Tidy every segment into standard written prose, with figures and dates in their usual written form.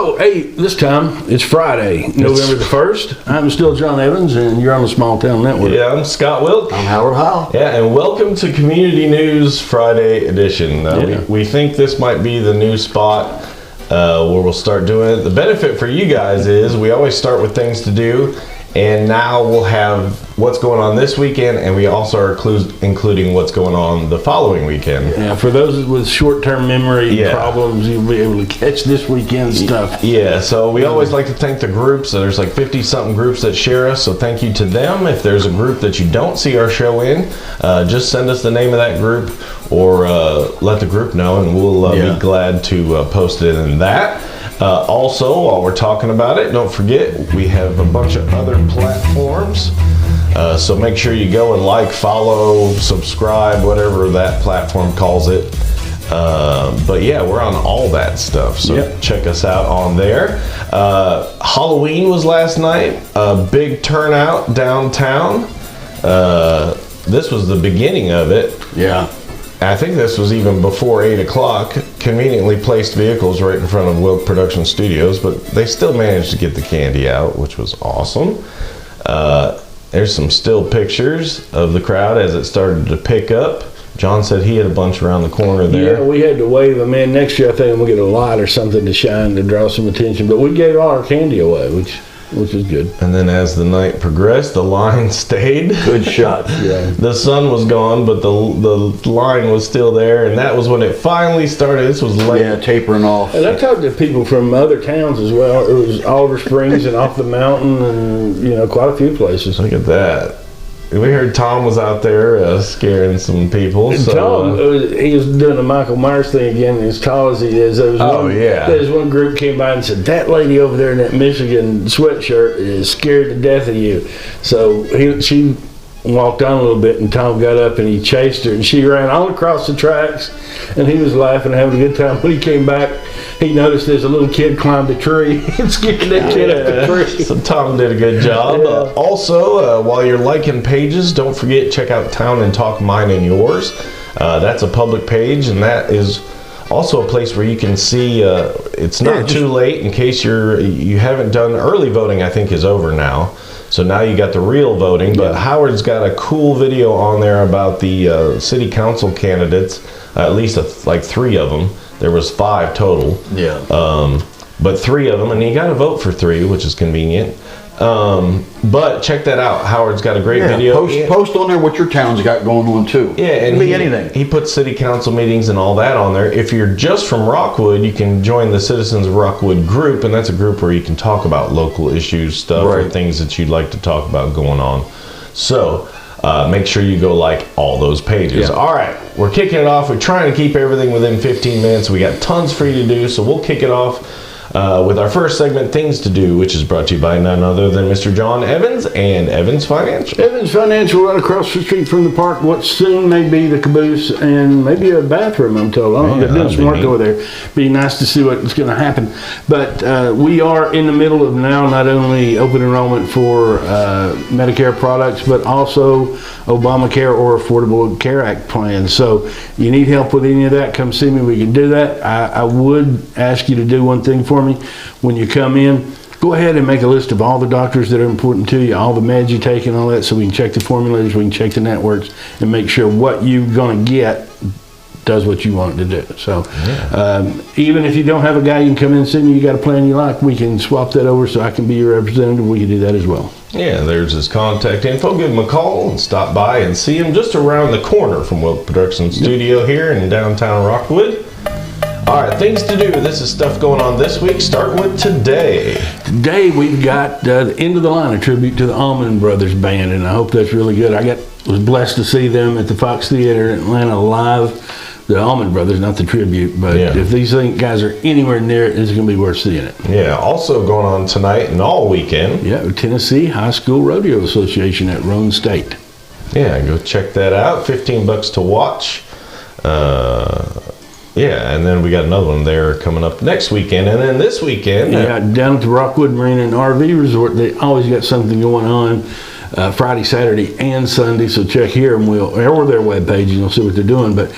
So, hey, this time it's Friday, November the 1st. I'm still John Evans, and you're on the Small Town Network. Yeah, I'm Scott Wilk. I'm Howard Howell. Yeah, and welcome to Community News Friday edition. We think this might be the new spot where we'll start doing it. The benefit for you guys is we always start with things to do, and now we'll have what's going on this weekend, and we also are including what's going on the following weekend. Yeah, for those with short-term memory problems, you'll be able to catch this weekend stuff. Yeah, so we always like to thank the groups. There's like 50-something groups that share us, so thank you to them. If there's a group that you don't see our show in, just send us the name of that group or let the group know, and we'll be glad to post it in that. Also, while we're talking about it, don't forget we have a bunch of other platforms. So make sure you go and like, follow, subscribe, whatever that platform calls it. But yeah, we're on all that stuff. So check us out on there. Halloween was last night. A big turnout downtown. This was the beginning of it. Yeah. I think this was even before 8 o'clock. Conveniently placed vehicles right in front of Wilk Production Studios, but they still managed to get the candy out, which was awesome. There's some still pictures of the crowd as it started to pick up. John said he had a bunch around the corner there. Yeah, we had to wave them in. Next year, I think we'll get a light or something to shine to draw some attention. But we gave all our candy away, which is good. And then as the night progressed, the line stayed. Good shot. Yeah. The sun was gone, but the line was still there, and that was when it finally started. This was late. Yeah, tapering off. And I talked to people from other towns as well. It was Oliver Springs and Off the Mountain and, quite a few places. Look at that. We heard Tom was out there scaring some people. And so, Tom, he was doing the Michael Myers thing again, as tall as he is. There's one group came by and said, that lady over there in that Michigan sweatshirt is scared to death of you. So she walked on a little bit, and Tom got up and he chased her, and she ran all across the tracks, and he was laughing, having a good time. When he came back, he noticed there's a little kid climbed a tree and scared that kid up the tree. So Tom did a good job. Also, while you're liking pages, don't forget, check out Town and Talk Mine and Yours. That's a public page, and that is also a place where you can see it's not too late in case you haven't done early voting. I think is over now. So now you got the real voting, but Howard's got a cool video on there about the city council candidates, at least like 3 of them. There was 5 total. Yeah. But 3 of them, and you got to vote for 3, which is convenient. But check that out. Howard's got a great video. Post on there what your town's got going on too. Yeah, and it can be anything. He puts city council meetings and all that on there. If you're just from Rockwood, you can join the Citizens of Rockwood group, and that's a group where you can talk about local issues, stuff, or things that you'd like to talk about going on. So make sure you go like all those pages. All right, we're kicking it off. We're trying to keep everything within 15 minutes. We got tons for you to do, so we'll kick it off with our first segment, Things to Do, which is brought to you by none other than Mr. John Evans and Evans Financial. Evans Financial, right across the street from the park, what soon may be the caboose and maybe a bathroom, I'm told. I don't know, they're doing some work over there. Be nice to see what's going to happen. But we are in the middle of now not only open enrollment for Medicare products, but also Obamacare or Affordable Care Act plans. So you need help with any of that, come see me. We can do that. I would ask you to do one thing for me. When you come in, go ahead and make a list of all the doctors that are important to you, all the meds you take and all that, so we can check the formulators, we can check the networks, and make sure what you're going to get does what you want it to do. So even if you don't have a guy, you can come in and see me, you got a plan you like, we can swap that over so I can be your representative. We can do that as well. Yeah, there's his contact info. Give him a call and stop by and see him just around the corner from Wilk Production Studio here in downtown Rockwood. All right, things to do. This is stuff going on this week. Starting with today. Today we've got the End of the Line, a tribute to the Allman Brothers Band, and I hope that's really good. Was blessed to see them at the Fox Theater in Atlanta live. The Allman Brothers, not the tribute, but if these guys are anywhere near it, it's going to be worth seeing it. Yeah, also going on tonight and all weekend. Yeah, Tennessee High School Rodeo Association at Roane State. Yeah, go check that out. $15 to watch. Yeah, and then we got another one there coming up next weekend. And then this weekend... down at the Rockwood Marina and RV Resort, they always got something going on. Friday, Saturday, and Sunday. So check here and or their webpage, and you'll see what they're doing. But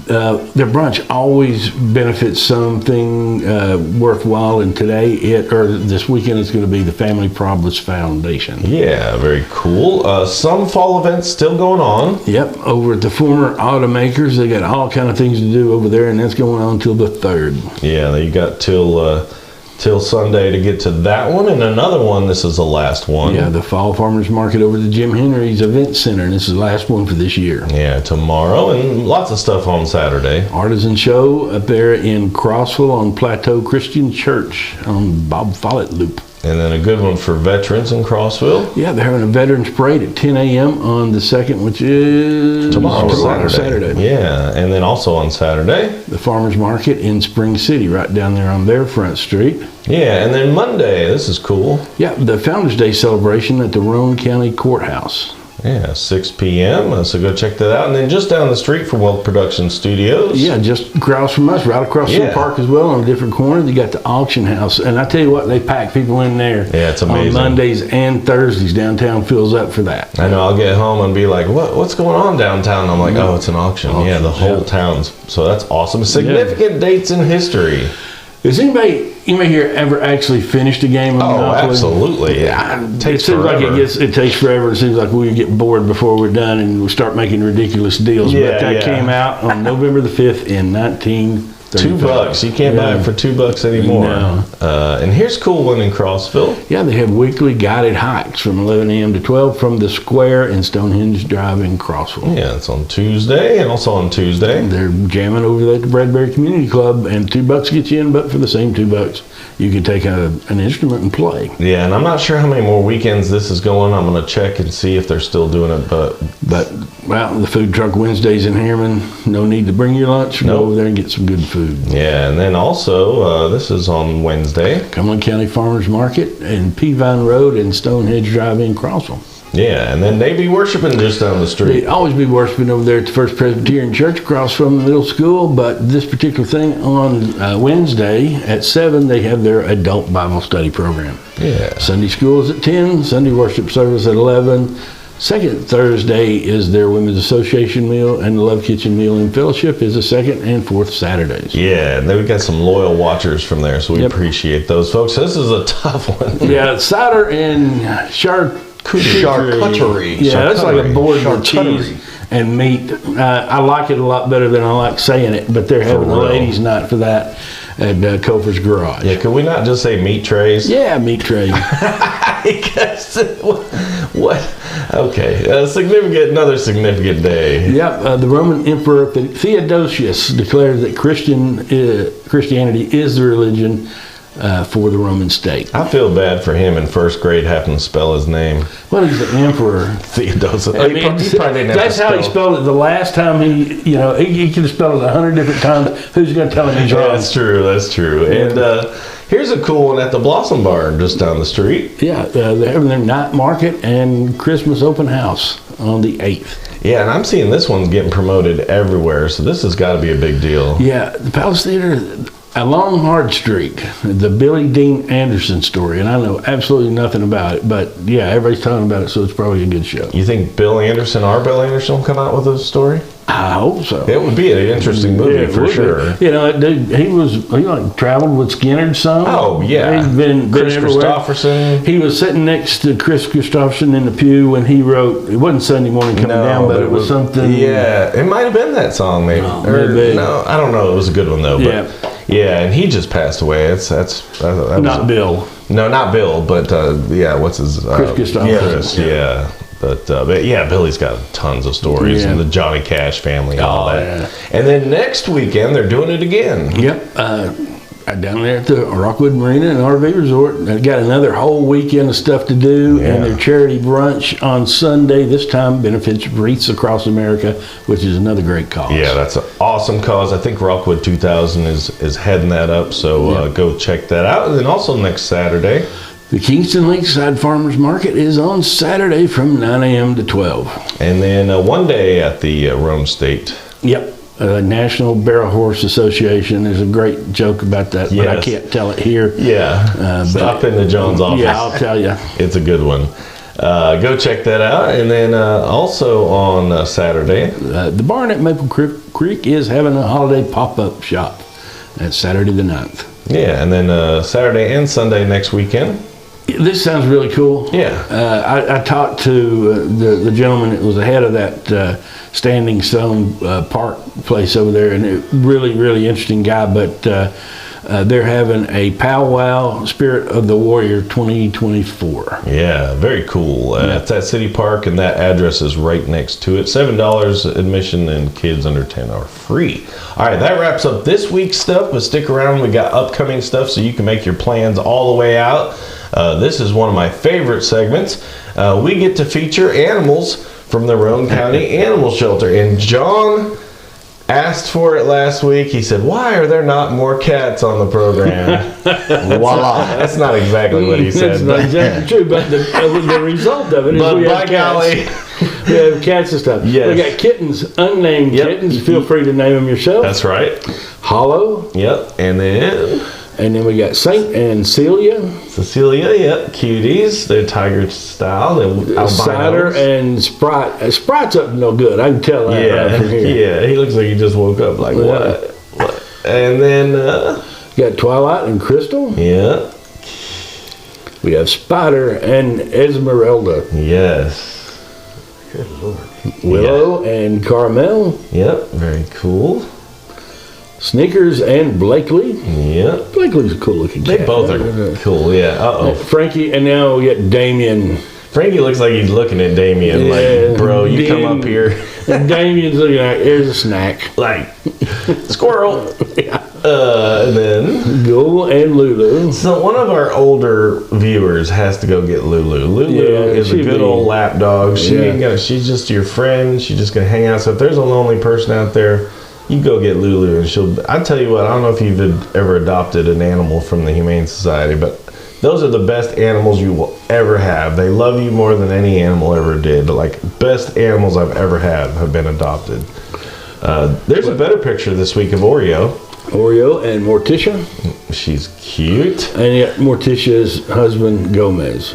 their brunch always benefits something worthwhile. And today, this weekend, it's going to be the Family Problems Foundation. Yeah, very cool. Some fall events still going on. Yep, over at the former automakers, they got all kind of things to do over there, and that's going on until the 3rd. Yeah, you got till Sunday to get to that one, and another one. This is the last one. Yeah, the Fall Farmers Market over at the Jim Henry's Event Center, and this is the last one for this year. Yeah, tomorrow, and lots of stuff on Saturday. Artisan Show up there in Crossville on Plateau Christian Church on Bob Follett Loop. And then a good one for veterans in Crossville. Yeah, they're having a Veterans Parade at 10 a.m. on the 2nd, which is Tomorrow, Saturday. Yeah, and then also on Saturday, the Farmers Market in Spring City, right down there on their front street. Yeah, and then Monday, this is cool. Yeah, the Founders Day celebration at the Roane County Courthouse. Yeah, 6 p.m. So go check that out. And then just down the street from Wealth Production Studios. Yeah, just across from us, right across from the park as well, on a different corner. They got the auction house. And I tell you what, they pack people in there. Yeah, it's amazing. On Mondays and Thursdays, downtown fills up for that. I know, I'll get home and be like, what's going on downtown? And I'm like, oh, it's an auction. Yeah, the whole town's. So that's awesome. Significant dates in history. Has anybody here ever actually finished a game of Monopoly? Absolutely. It seems like it takes forever. It seems like we get bored before we're done and we start making ridiculous deals. But that came out on November the 5th in 1935. $2. You can't buy it for $2 anymore. No. And here's a cool one in Crossville. Yeah, they have weekly guided hikes from 11 a.m. to 12 from the square in Stonehenge Drive in Crossville. Yeah, it's on Tuesday and also on Tuesday. They're jamming over there at the Bradbury Community Club, and $2 gets you in, but for the same $2, you can take an instrument and play. Yeah, and I'm not sure how many more weekends this is going. I'm going to check and see if they're still doing it, but well, the Food Truck Wednesdays in Harriman, no need to bring your lunch. Go over there and get some good food. Yeah, and then also, this is on Wednesday. Cumberland County Farmers Market and Peavine Road and Stonehenge Drive in Crossville. Yeah, and then they be worshiping just down the street. They'd always be worshiping over there at the First Presbyterian Church across from the middle school, but this particular thing on Wednesday at 7, they have their adult Bible study program. Yeah. Sunday school is at 10, Sunday worship service at 11. Second Thursday is their Women's Association meal, and the Love Kitchen meal in Fellowship is the second and fourth Saturdays. Yeah, and then we got some loyal watchers from there, so we appreciate those folks. This is a tough one. Yeah, cider and charcuterie. Yeah, that's like a board with cheese and meat. I like it a lot better than I like saying it, but they're having a ladies' night for that at Kofer's Garage. Yeah, could we not just say meat trays? Yeah, meat trays. What? Okay, another significant day. Yep, the Roman Emperor Theodosius declared that Christianity is the religion for the Roman state. I feel bad for him in first grade having to spell his name. Well, he's the emperor. Theodosius. I mean, that's how he spelled it the last time he could have spelled it 100 different times. Who's going to tell him he's wrong? That's true. And here's a cool one at the Blossom Bar just down the street. Yeah, they're having their night market and Christmas open house on the 8th. Yeah, and I'm seeing this one getting promoted everywhere, so this has got to be a big deal. Yeah, the Palace Theater along Hard Street, the Billy Dean Anderson story, and I know absolutely nothing about it, but yeah, everybody's talking about it, so it's probably a good show. You think Bill Anderson will come out with a story? I hope so. It would be an interesting movie for sure. You know, dude, he traveled with Skinner some. Oh yeah, he's been Chris everywhere. Christopherson. He was sitting next to Chris Christopherson in the pew when he wrote. It wasn't Sunday Morning Coming Down, but it was something. Yeah, it might have been that song, maybe. No, I don't know. It was a good one though. But yeah, and he just passed away. That not Bill. No, not Bill, but what's his? Chris Christopherson. Yeah. But yeah, Billy's got tons of stories, and the Johnny Cash family and all that. Yeah. And then next weekend, they're doing it again. Yep. Down there at the Rockwood Marina and RV Resort. They've got another whole weekend of stuff to do, and their charity brunch on Sunday. This time benefits Wreaths Across America, which is another great cause. Yeah, that's an awesome cause. I think Rockwood 2000 is heading that up, so go check that out. And then also next Saturday, the Kingston Lakeside Farmers Market is on Saturday from 9 a.m. to 12. And then one day at the Rome State. Yep. National Barrel Horse Association. There's a great joke about that, but I can't tell it here. Yeah. Stop into John's office. Yeah, I'll tell you. It's a good one. Go check that out. And then also on Saturday, The barn at Maple Creek is having a holiday pop-up shop. That's Saturday the 9th. yeah, and then Saturday and Sunday next weekend. This sounds really cool. Yeah. I talked to the gentleman that was the head of that Standing Stone Park place over there, and really interesting guy. But they're having a powwow Spirit of the Warrior 2024. Yeah, very cool. It's at City Park, and that address is right next to it. $7 admission, and kids under 10 are free. All right, that wraps up this week's stuff, but stick around. We got upcoming stuff so you can make your plans all the way out. This is one of my favorite segments. We get to feature animals from the Roane County Animal Shelter, and John asked for it last week. He said, "Why are there not more cats on the program?" Voila. That's not exactly what he said. That's not exactly true, but the result of it is But we by have golly, cats. We have cats and stuff. Yes. We got kittens, unnamed Yep. kittens. Feel free to name them yourself. that's right. Hollow, Yep, and then and then we got Saint and Celia, Cecilia. Yep, cuties. They're tiger style. They're Cider, albinos. and Sprite. Sprite's up to no good. I can tell that right from here. Yeah, he looks like he just woke up. Like what? And then We got Twilight and Crystal. yeah, We have Spider and Esmeralda. yes, Willow and Carmel. yep, very cool. Sneakers and Blakely. Yep, Blakely's a cool looking they cat. both are cool. Yeah. Frankie, and now we get Damien. Frankie looks like he's looking at Damien. Yeah, Like, bro, you come up here. And Damien's looking like, here's a snack. Like, squirrel. And then, Go and Lulu. so one of our older viewers has to go get Lulu. Lulu Yeah, is a she'd good be- old lap dog. She Yeah. ain't gonna. She's just your friend. She's just gonna hang out. So if there's a lonely person out there, you go get Lulu, and she'll. I tell you what. I don't know if you've ever adopted an animal from the Humane Society, but those are the best animals you will ever have. They love you more than any animal ever did. Like, best animals I've ever had have been adopted. There's a better picture this week of Oreo. Oreo and Morticia. She's cute. And yet Morticia's husband, Gomez.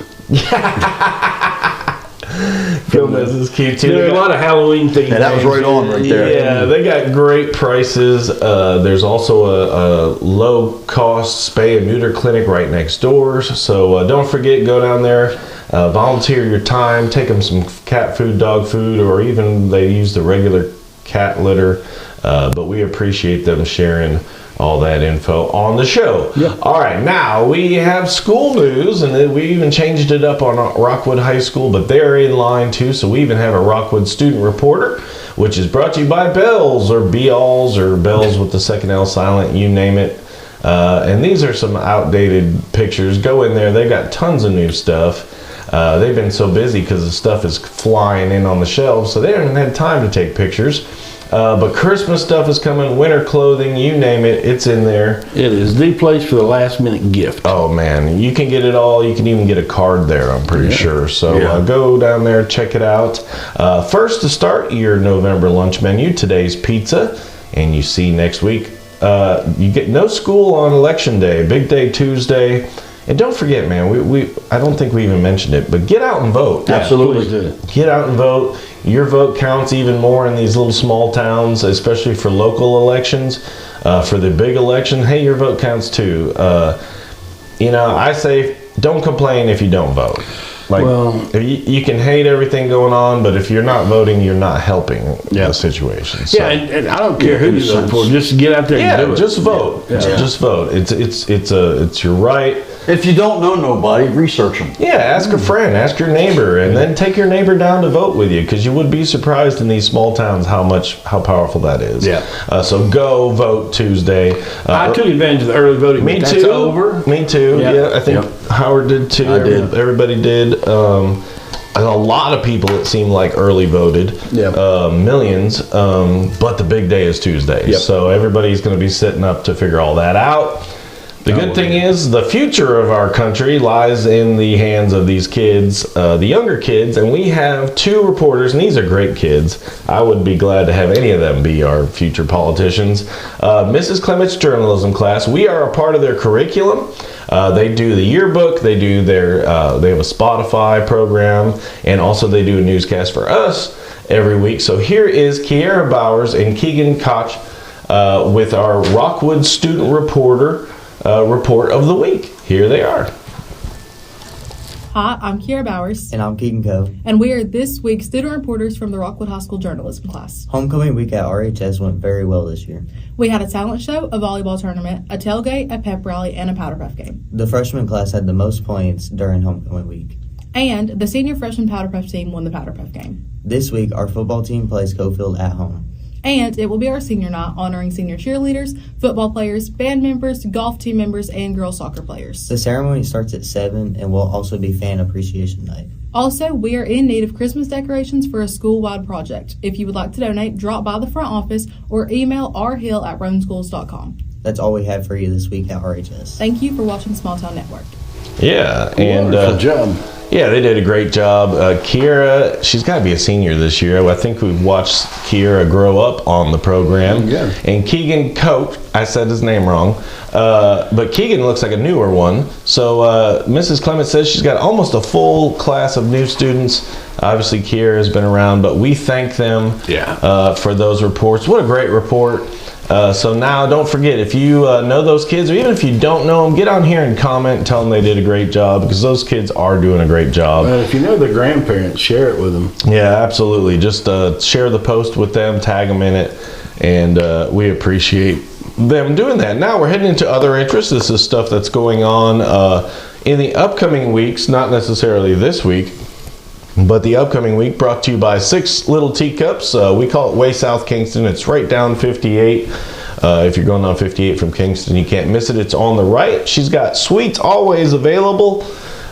Gomez is cute too. There are a lot of Halloween things. Yeah, that was right on right there. Yeah, they got great prices. There's also a low-cost spay and neuter clinic right next door. So don't forget, go down there, volunteer your time, take them some cat food, dog food, or even they use the regular cat litter. But we appreciate them sharing all that info on the show. Yeah. All right, now we have school news, and then we even changed it up on Rockwood High School, but they're in line too, so we even have a Rockwood student reporter, which is brought to you by Bells, or Be-Alls, or Bells with the second L silent, you name it. And these are some outdated pictures. Go in there, they've got tons of new stuff. They've been so busy because the stuff is flying in on the shelves, so they haven't had time to take pictures. But Christmas stuff is coming, winter clothing, you name it, it's in there. It is the place for the last minute gift. Oh man, you can get it all. You can even get a card there, I'm pretty sure. So go down there, check it out. First to start your November lunch menu, today's pizza. And you see next week, you get no school on election day, big day Tuesday. And don't forget, man, we I don't think we even mentioned it, but get out and vote. Absolutely. Please do. Get out and vote. Your vote counts even more in these little small towns, especially for local elections. For the big election, hey, your vote counts too. I say don't complain if you don't vote. Like, Well- if you can hate everything going on, but if you're not voting, you're not helping the situation. So, Yeah, and I don't care who you vote for. Just get out there and do it. just vote. Just vote. It's your right. If you don't know nobody, research them. Yeah, ask a friend, ask your neighbor, and then take your neighbor down to vote with you, because you would be surprised in these small towns how powerful that is. Yeah. So go vote Tuesday. I took advantage of the early voting. Me but too. That's over. Me too. Yeah. Yeah, I think Yep. Howard did too. I did. Everybody did. And a lot of people, it seemed like, early voted. Yeah. Millions. But the big day is Tuesday. Yep. So everybody's going to be sitting up to figure all that out. The good thing is the future of our country lies in the hands of these kids, the younger kids, and we have two reporters, and these are great kids. I would be glad to have any of them be our future politicians. Mrs. Clement's journalism class, we are a part of their curriculum. They do the yearbook, they do they have a Spotify program, and also they do a newscast for us every week. So here is Kiera Bowers and Keegan Koch with our Rockwood Student Reporter report of the week. Here they are. Hi, I'm Kiera Bowers, And I'm Keegan Cove. and we are this week's student reporters from the Rockwood High School journalism class. Homecoming week at RHS went very well this year. We had a talent show, a volleyball tournament, a tailgate, a pep rally, and a powder puff game. The freshman class had the most points during homecoming week. And the senior freshman powder puff team won the powder puff game. This week, our football team plays Cofield at home. And it will be our senior night honoring senior cheerleaders, football players, band members, golf team members, and girls soccer players. The ceremony starts at 7 and will also be fan appreciation night. Also, we are in need of Christmas decorations for a school-wide project. If you would like to donate, drop by the front office or email rhill@roanschools.com. That's all we have for you this week at RHS. Thank you for watching Small Town Network. Yeah, and Wonderful job. yeah, they did a great job. Kiera, she's got to be a senior this year. I think we've watched Kiera grow up on the program. Yeah. And Keegan Coach, I said his name wrong, but Keegan looks like a newer one. So Mrs. Clement says she's got almost a full class of new students. Obviously, Kiera has been around, but we thank them for those reports. What a great report. So now, don't forget, if you know those kids, or even if you don't know them, get on here and comment and tell them they did a great job, because those kids are doing a great job. If you know the grandparents, share it with them. Yeah, absolutely. Just share the post with them, tag them in it, and we appreciate them doing that. Now we're heading into other interests. This is stuff that's going on in the upcoming weeks, not necessarily this week, but the upcoming week, brought to you by Six Little Teacups. We call it Way South Kingston. It's right down 58. If you're going on 58 from Kingston, you can't miss it. It's on the right. She's got sweets always available.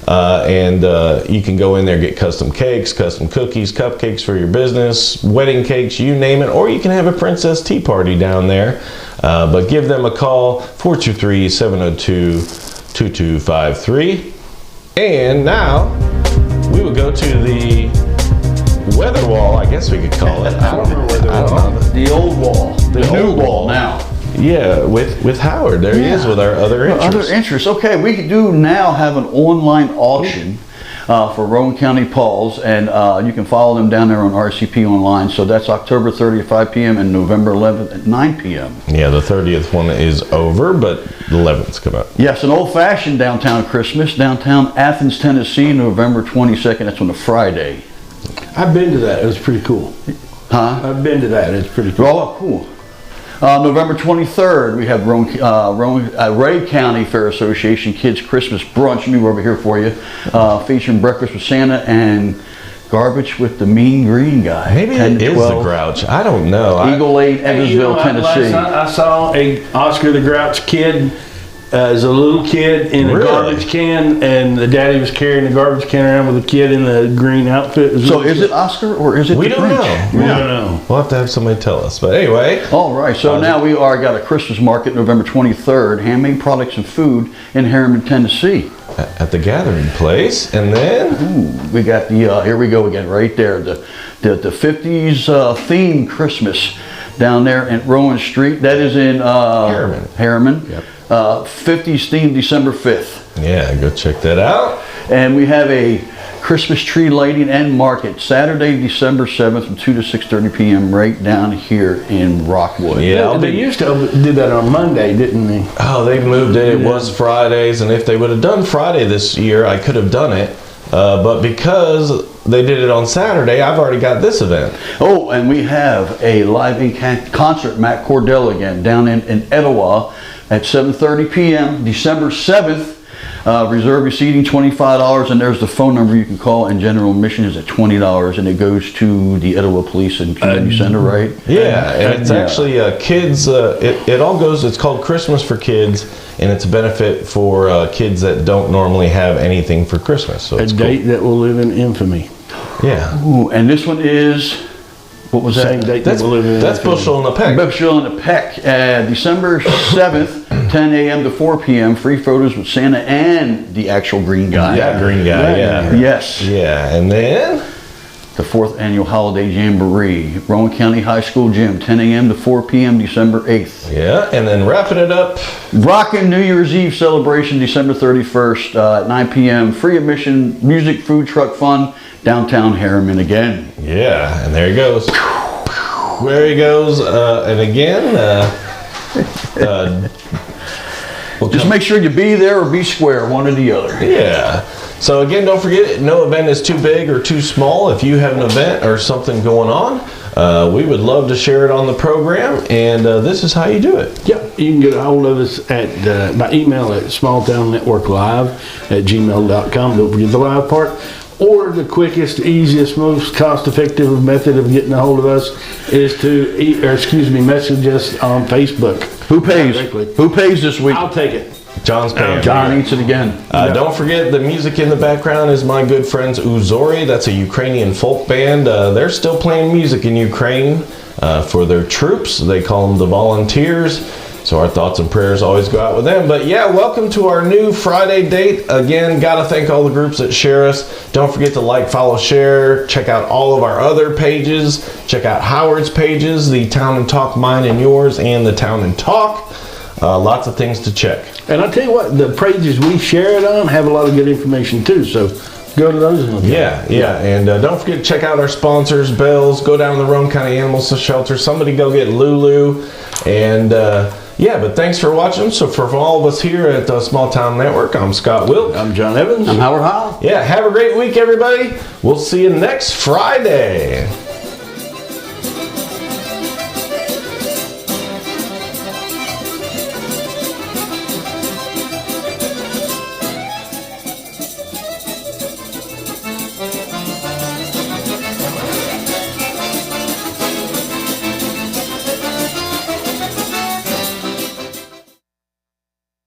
And you can go in there, get custom cakes, custom cookies, cupcakes for your business, wedding cakes, you name it. Or you can have a princess tea party down there. But give them a call, 423-702-2253. And now we will go to the weather wall, I guess we could call it. I don't know. The old wall. The new new wall wall. now. Yeah, with Howard. There he is with our other interests. Other interests. Okay, we do now have an online auction for Rowan County Pauls, and you can follow them down there on RCP Online. So that's October 30th at 5 p.m. and November 11th at 9 p.m. Yeah, the 30th one is over, but the 11th's come up. Yes, an old-fashioned downtown Christmas, downtown Athens, Tennessee, November 22nd. That's on a Friday. I've been to that. It was pretty cool. Huh? I've been to that. It's pretty cool. Oh, cool. November 23rd, we have Ray County Fair Association Kids Christmas Brunch, new over here for you, featuring breakfast with Santa and garbage with the Mean Green Guy. Maybe 10 it to is 12. the Grouch. I don't know. Eagle Lane, Hey, you know, Evansville, Tennessee. last night I saw a Oscar the Grouch kid as a little kid in a Really? garbage can, and the daddy was carrying the garbage can around with a kid in the green outfit. So is it Oscar or is it We the don't Grinch? know. We don't know. We'll have to have somebody tell us. But anyway, All right, so now we are got a Christmas market November 23rd, handmade products and food in Harriman, Tennessee. at the Gathering Place, and then Ooh, we got the here we go again right there, the 50s theme Christmas down there at Rowan Street. That is in Harriman. Yep. 50s theme December 5th. yeah, go check that out. And we have a Christmas tree lighting and market Saturday, December 7th from 2 to 6:30 p.m. right down here in Rockwood. Yeah, They used to do that on Monday, didn't they? Oh, they moved it. It was Fridays, and if they would have done Friday this year, I could have done it. But because they did it on Saturday, I've already got this event. Oh, and we have a live in concert, Matt Cordell again, down in Etowah at 7:30 p.m. December 7th. Reserve your seating, $25, and there's the phone number you can call, and general admission is at $20, and it goes to the Etowah Police and Community Center, right? Yeah, and it's Yeah. actually kids. It all goes. It's called Christmas for Kids, and it's a benefit for kids that don't normally have anything for Christmas. So A it's date that will live in infamy. cool. Yeah, Ooh, and this one is, what was Same that? date that's that will live in that's infamy. Bushel in the Peck. Bushel in the Peck, December 7th, 10 a.m. to 4 p.m. Free photos with Santa and the actual green guy. Yeah, green guy. Yeah. Yes. Yeah, and then the 4th Annual Holiday Jamboree, Rowan County High School Gym, 10 a.m. to 4 p.m. December 8th. Yeah, and then wrapping it up. Rockin' New Year's Eve celebration, December 31st at 9 p.m. Free admission, music, food truck fun, downtown Harriman again. Yeah, and there he goes. There he goes. And again, Just make sure you be there or be square, one or the other. yeah. So again, don't forget, no event is too big or too small. If you have an event or something going on, we would love to share it on the program, and this is how you do it. Yep, you can get a hold of us at by email at smalltownnetworklive@gmail.com. Don't forget the live part. Or the quickest, easiest, most cost-effective method of getting a hold of us is to message us on Facebook. Who pays? Directly. Who pays this week? I'll take it. John's paying. John eats it again. Don't forget, the music in the background is my good friends Uzori. That's a Ukrainian folk band. They're still playing music in Ukraine for their troops. They call them the Volunteers. So our thoughts and prayers always go out with them. But yeah, welcome to our new Friday date. Again, gotta thank all the groups that share us. Don't forget to like, follow, share. Check out all of our other pages. Check out Howard's pages, the Town and Talk, mine and yours, and the Town and Talk. Lots of things to check. And I'll tell you what, the pages we share it on have a lot of good information too. So go to those and look at it. Yeah. And don't forget to check out our sponsors, Bells. Go down to the Rowan County Animal Shelter. Somebody go get Lulu. And yeah, but thanks for watching. So for all of us here at the Small Town Network, I'm Scott Wilk. I'm John Evans. I'm Howard Howell. Yeah, have a great week, everybody. We'll see you next Friday.